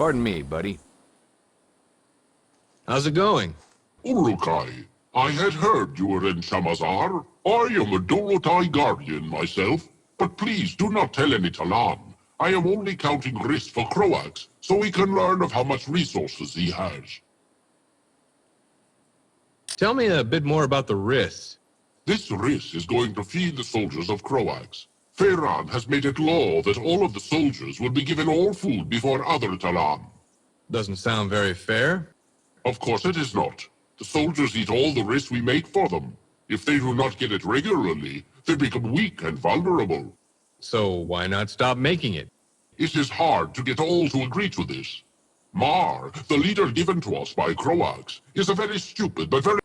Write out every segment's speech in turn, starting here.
Pardon me, buddy. How's it going? Urukai, I had heard you were in Shamazar. I am a Dorotai guardian myself, but please do not tell any Talan. I am only counting Riss for Croax, so we can learn of how much resources he has. Tell me a bit more about the Riss. This Riss is going to feed the soldiers of Croax. Feyran has made it law that all of the soldiers will be given all food before other Talan. Doesn't sound very fair. Of course it is not. The soldiers eat all the Riss we make for them. If they do not get it regularly, they become weak and vulnerable. So why not stop making it? It is hard to get all to agree to this. Mar, the leader given to us by Croax, is a very stupid but very...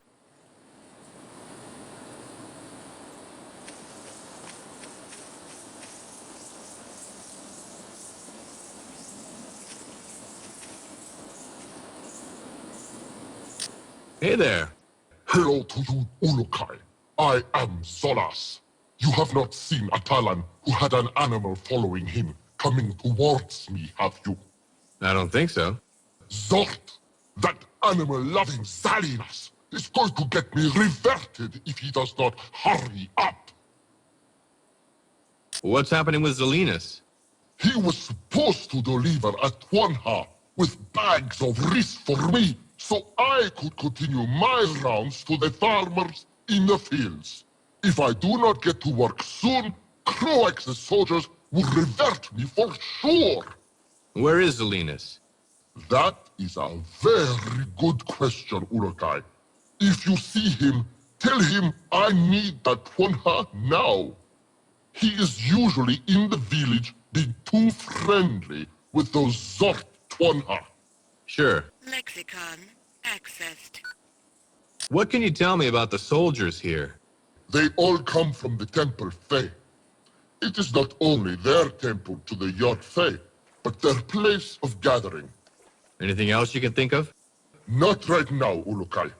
Hey there. Hello to you, Ulukai. I am Zolas. You have not seen a Talan who had an animal following him coming towards me, have you? I don't think so. Zort, that animal-loving Zalinas, is going to get me reverted if he does not hurry up. What's happening with Zelinus? He was supposed to deliver a Twanha with bags of rice for me, so I could continue my rounds to the farmers in the fields. If I do not get to work soon, Croax's soldiers will revert me for sure. Where is Zelinus? That is a very good question, Urukai. If you see him, tell him I need that Twanha now. He is usually in the village being too friendly with those Zort Twanha. Sure. Lexicon accessed. What can you tell me about the soldiers here? They all come from the Temple Fey. It is not only their temple to the Yod Fey, but their place of gathering. Anything else you can think of? Not right now, Ulukai.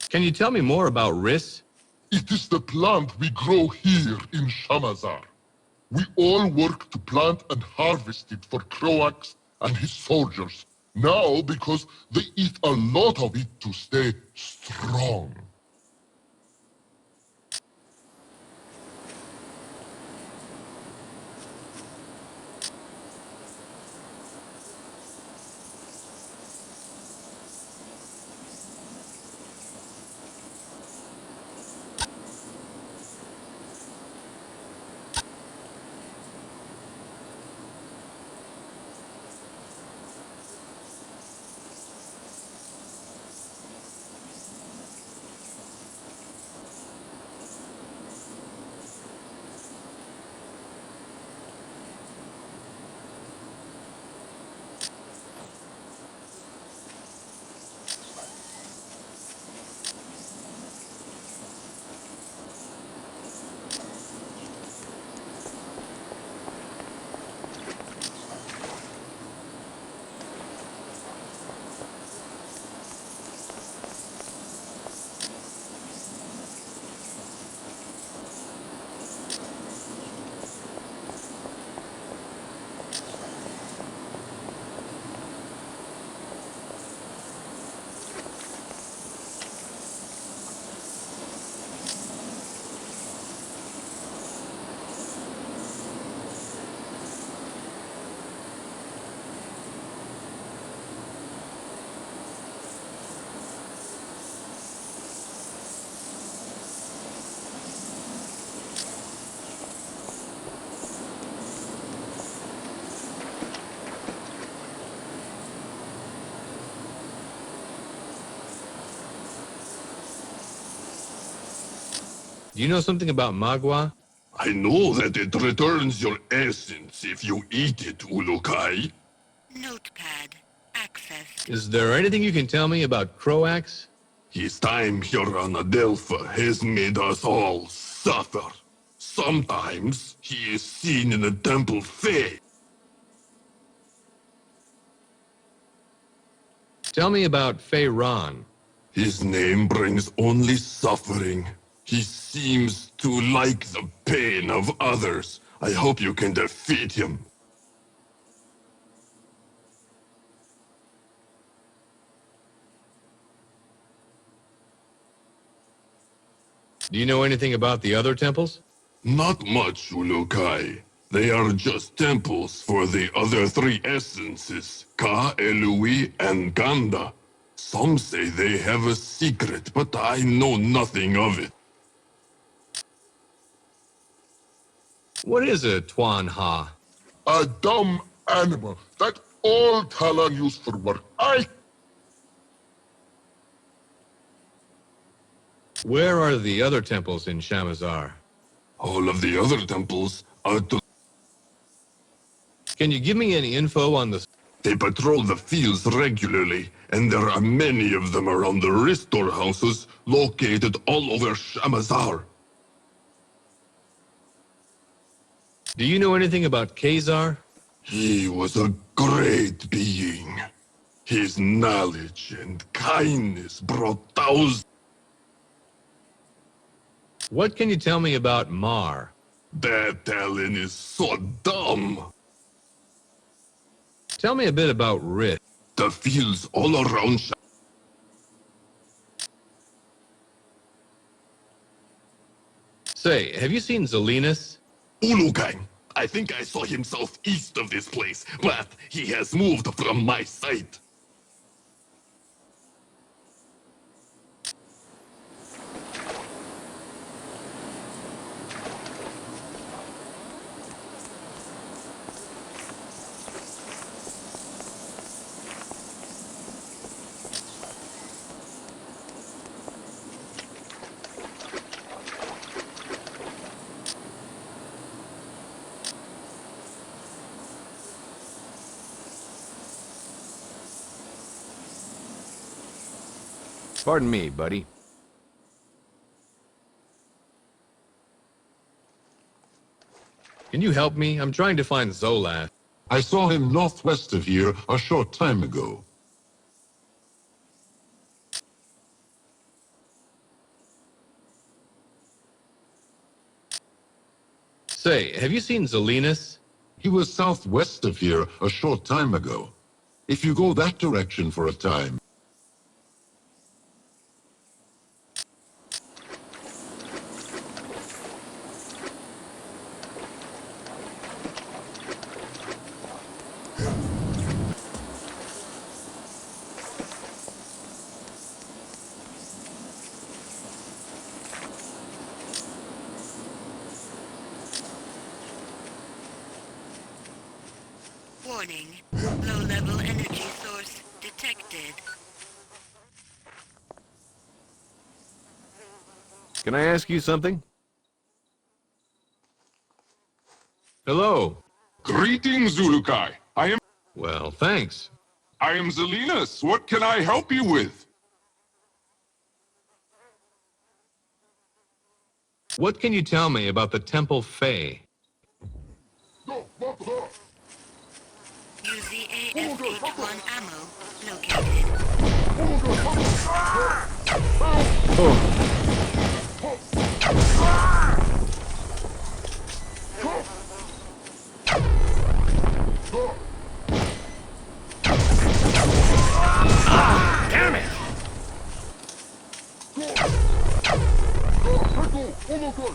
Can you tell me more about Riss? It is the plant we grow here in Shamazar. We all work to plant and harvest it for Croax and his soldiers. Now, because they eat a lot of it to stay strong. Do you know something about Magua? I know that it returns your essence if you eat it, Ulukai. Notepad accessed. Is there anything you can tell me about Croax? His time here on Adelpha has made us all suffer. Sometimes he is seen in the Temple Fey. Tell me about Feyran. His name brings only suffering. He seems to like the pain of others. I hope you can defeat him. Do you know anything about the other temples? Not much, Ulukai. They are just temples for the other three essences, Ka, Elui, and Ganda. Some say they have a secret, but I know nothing of it. What is a Tuan Ha? A dumb animal that all Talon use for work. Where are the other temples in Shamazar? All of the other temples are to... Can you give me any info on the... They patrol the fields regularly, and there are many of them around the restore houses located all over Shamazar. Do you know anything about Khazar? He was a great being. His knowledge and kindness brought thousands... What can you tell me about Mar? That Talon is so dumb. Tell me a bit about Rit. The fields all around Say, have you seen Zelinus? Ulukai. I think I saw him southeast of this place, but he has moved from my sight. Pardon me, buddy. Can you help me? I'm trying to find Zolas. I saw him northwest of here a short time ago. Say, have you seen Zelinus? He was southwest of here a short time ago. If you go that direction for a time... Warning. Low-level energy source detected. Can I ask you something? Hello. Greetings, Ulukai. Well, thanks. I am Zelinus. What can I help you with? What can you tell me about the Temple Fae? Use the AF-H1 ammo located. Damn it! Metal detected.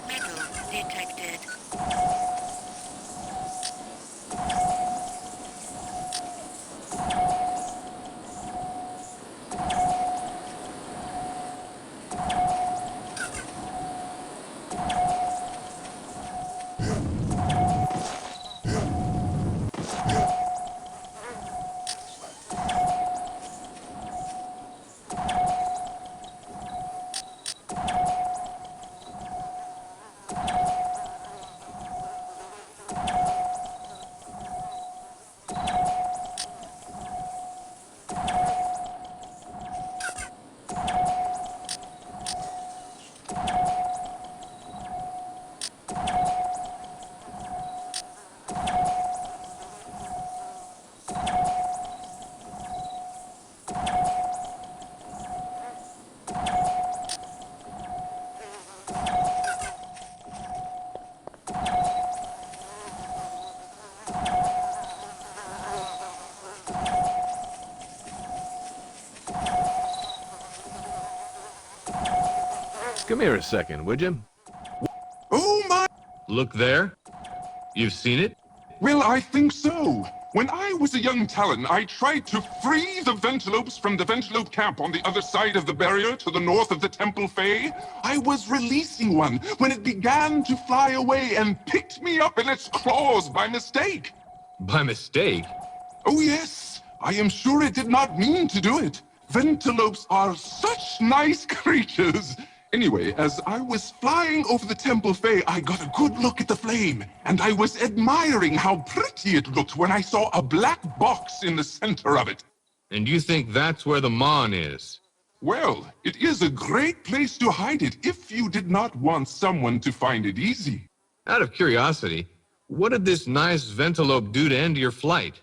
Metal detected. Come here a second, would you? Oh my! Look there. You've seen it? Well, I think so. When I was a young Talon, I tried to free the Ventilopes from the Ventilope camp on the other side of the barrier to the north of the Temple Fae. I was releasing one when it began to fly away and picked me up in its claws by mistake. By mistake? Oh, yes. I am sure it did not mean to do it. Ventilopes are such nice creatures. Anyway, as I was flying over the Temple Fae, I got a good look at the flame, and I was admiring how pretty it looked when I saw a black box in the center of it. And you think that's where the Mon is? Well, it is a great place to hide it if you did not want someone to find it easy. Out of curiosity, what did this nice Ventilope do to end your flight?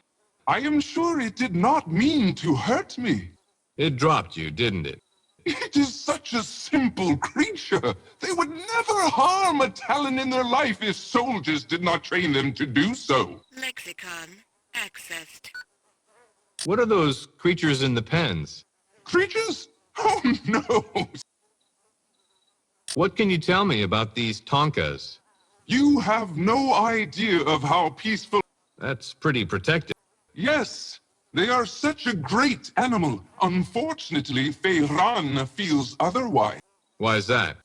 I am sure it did not mean to hurt me. It dropped you, didn't it? It is such a simple creature. They would never harm a Talon in their life if soldiers did not train them to do so. Lexicon accessed. What are those creatures in the pens? Creatures? Oh no! What can you tell me about these Tonkas? You have no idea of how peaceful... That's pretty protected. Yes, they are such a great animal. Unfortunately, Feyran feels otherwise. Why is that?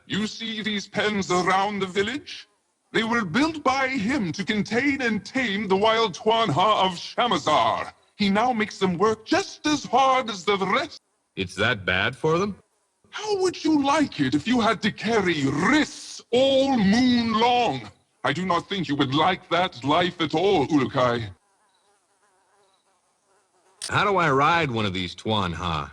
You see these pens around the village? They were built by him to contain and tame the wild Twanha of Shamazar. He now makes them work just as hard as the rest. It's that bad for them? How would you like it if you had to carry Riss all moon long? I do not think you would like that life at all, Ulukai. How do I ride one of these Twanha?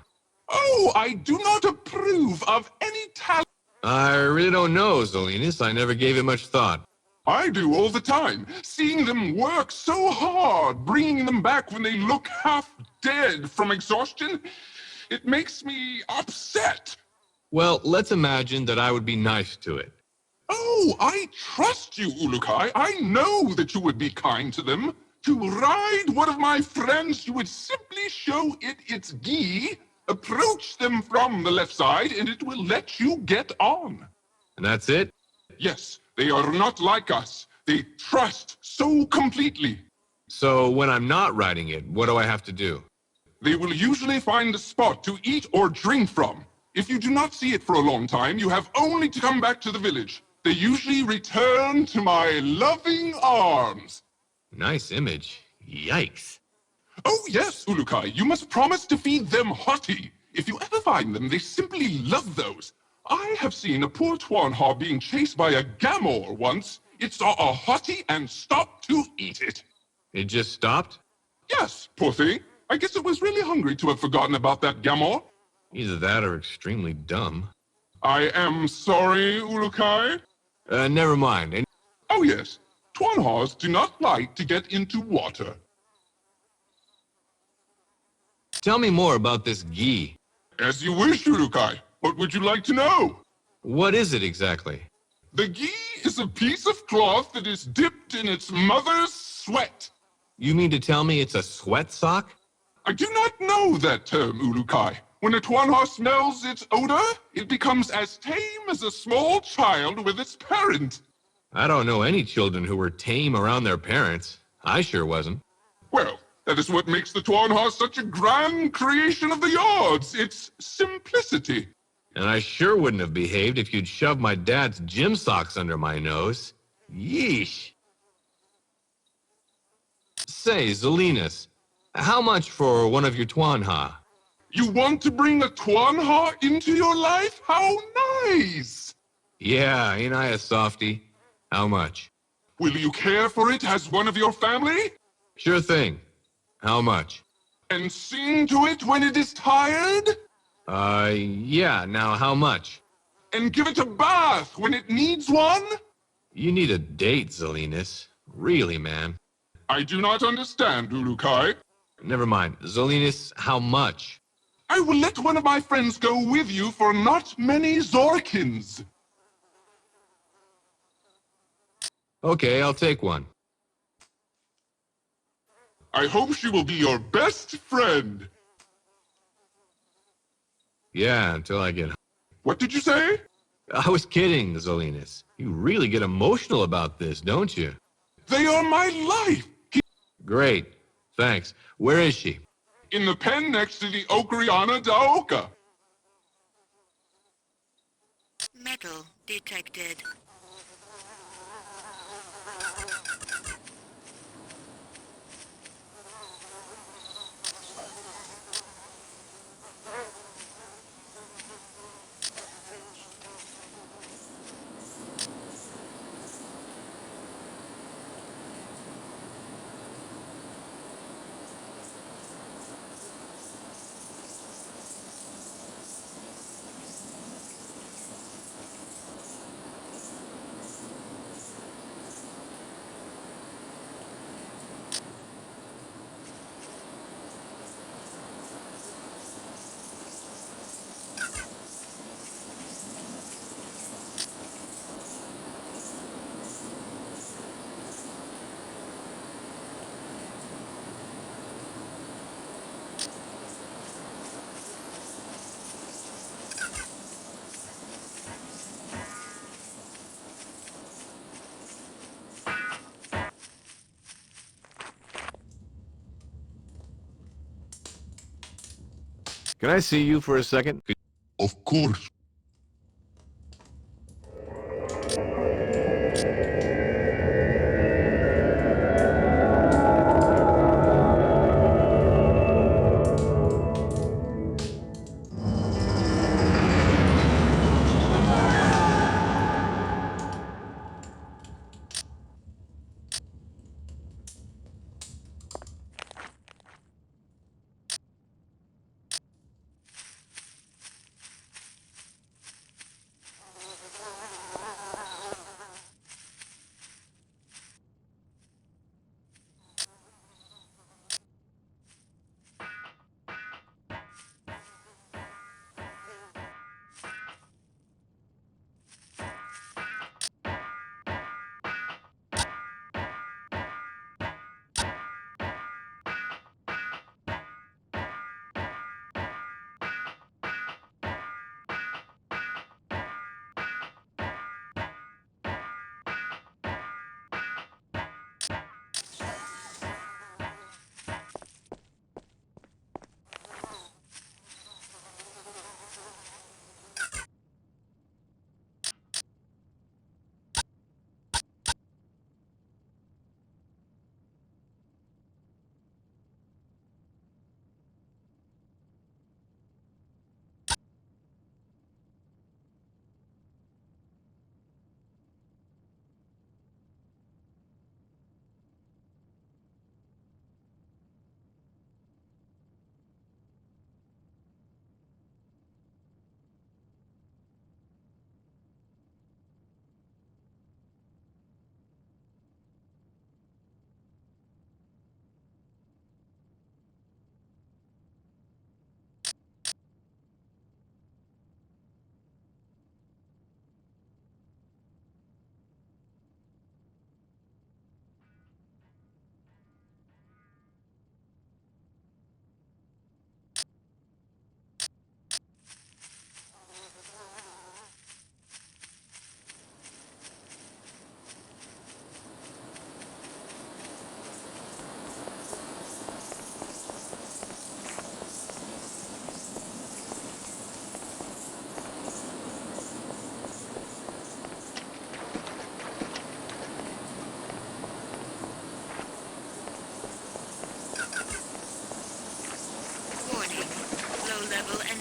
Oh, I do not approve of any talent. I really don't know, Zolinas. I never gave it much thought. I do all the time, seeing them work so hard, bringing them back when they look half dead from exhaustion. It makes me upset. Well, let's imagine that I would be nice to it. Oh, I trust you, Ulukai. I know that you would be kind to them. To ride one of my friends, you would simply show it its gi, approach them from the left side, and it will let you get on. And that's it? Yes, they are not like us. They trust so completely. So when I'm not riding it, what do I have to do? They will usually find a spot to eat or drink from. If you do not see it for a long time, you have only to come back to the village. They usually return to my loving arms. Nice image. Yikes. Oh yes, Ulukai, you must promise to feed them hottie. If you ever find them, they simply love those. I have seen a poor Twanha being chased by a Gamor once. It saw a hottie and stopped to eat it. It just stopped? Yes, poor thing. I guess it was really hungry to have forgotten about that Gamor. Either that or extremely dumb. I am sorry, Ulukai. Never mind. Oh yes, Twanhas do not like to get into water. Tell me more about this gi. As you wish, Urukai. What would you like to know? What is it exactly? The gi is a piece of cloth that is dipped in its mother's sweat. You mean to tell me it's a sweat sock? I do not know that term, Urukai. When a Twanha smells its odor, it becomes as tame as a small child with its parent. I don't know any children who were tame around their parents. I sure wasn't. Well, that is what makes the Twanha such a grand creation of the yards. Its simplicity. And I sure wouldn't have behaved if you'd shoved my dad's gym socks under my nose. Yeesh. Say, Zelinus, how much for one of your Twanha? You want to bring a Twanha into your life? How nice! Yeah, ain't I a softy? How much? Will you care for it as one of your family? Sure thing. How much? And sing to it when it is tired? Yeah, now how much? And give it a bath when it needs one? You need a date, Zelinus. Really, man. I do not understand, Urukai. Never mind. Zelinus, how much? I will let one of my friends go with you for not many Zorkins. Okay, I'll take one. I hope she will be your best friend. Yeah, until I get home. What did you say? I was kidding, Zelinus. You really get emotional about this, don't you? They are my life. Great. Thanks. Where is she? In the pen next to the Okriana Daoka. Metal detected. Can I see you for a second? Of course.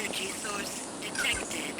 energy source detected.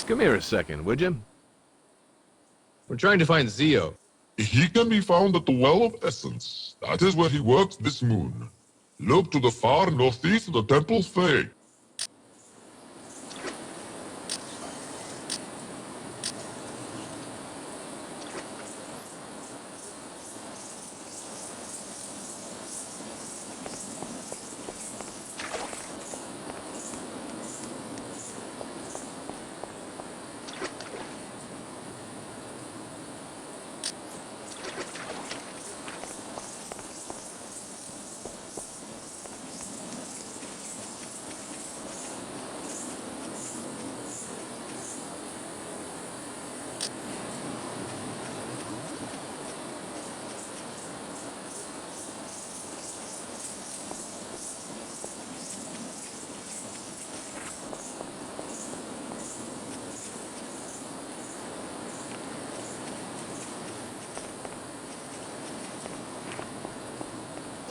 Come here a second, would you? We're trying to find Zio. He can be found at the Well of Essence. That is where he works this moon. Look to the far northeast of the Temple Fae.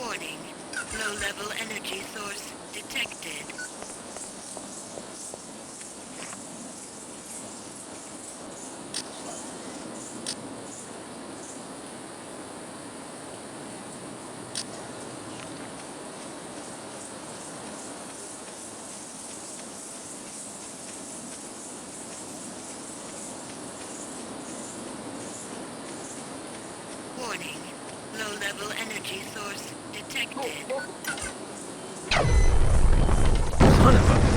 Warning. Low-level energy source detected. Warning. Low-level energy source detected. Son of a...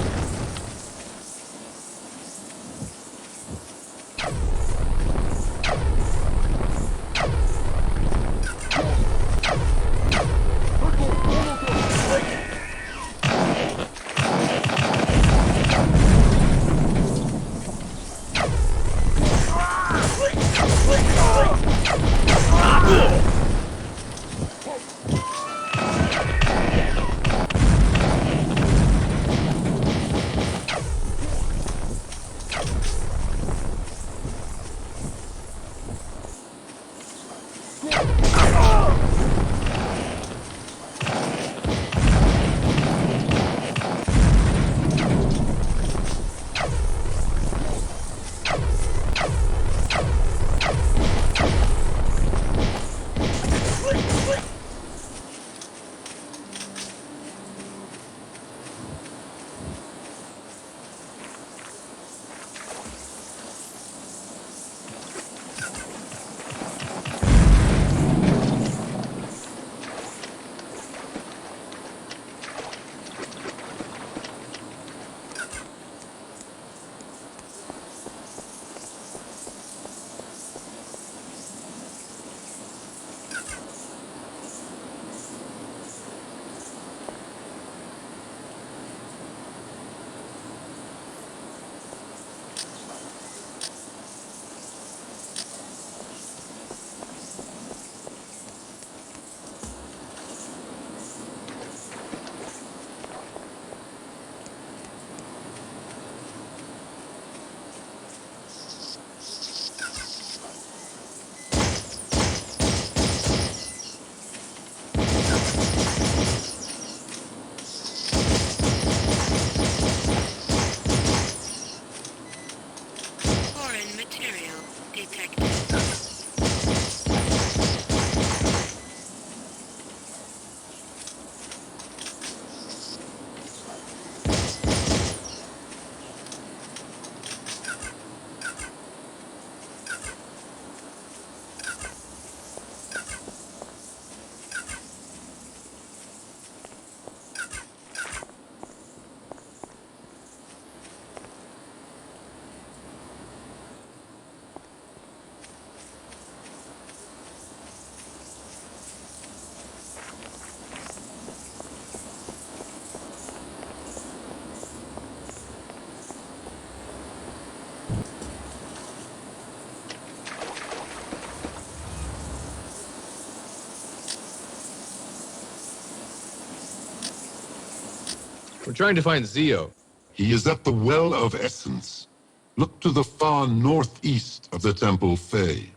We're trying to find Zio. He is at the Well of Essence. Look to the far northeast of the Temple Fey.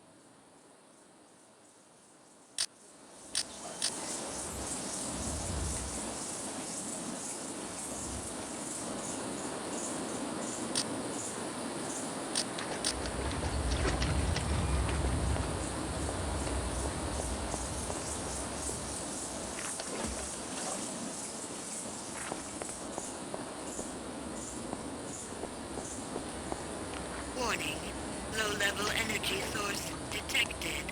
Warning. Low-level energy source detected.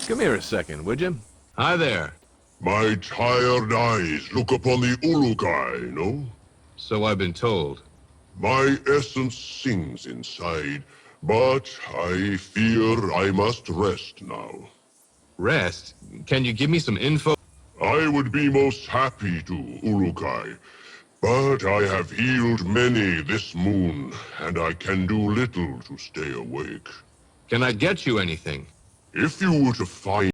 Come here a second, would you? Hi there. My tired eyes look upon the Ulukai, no? So I've been told. My essence sings inside, but I fear I must rest now. Rest? Can you give me some info? I would be most happy to, Ulukai, but I have healed many this moon, and I can do little to stay awake. Can I get you anything? If you were to find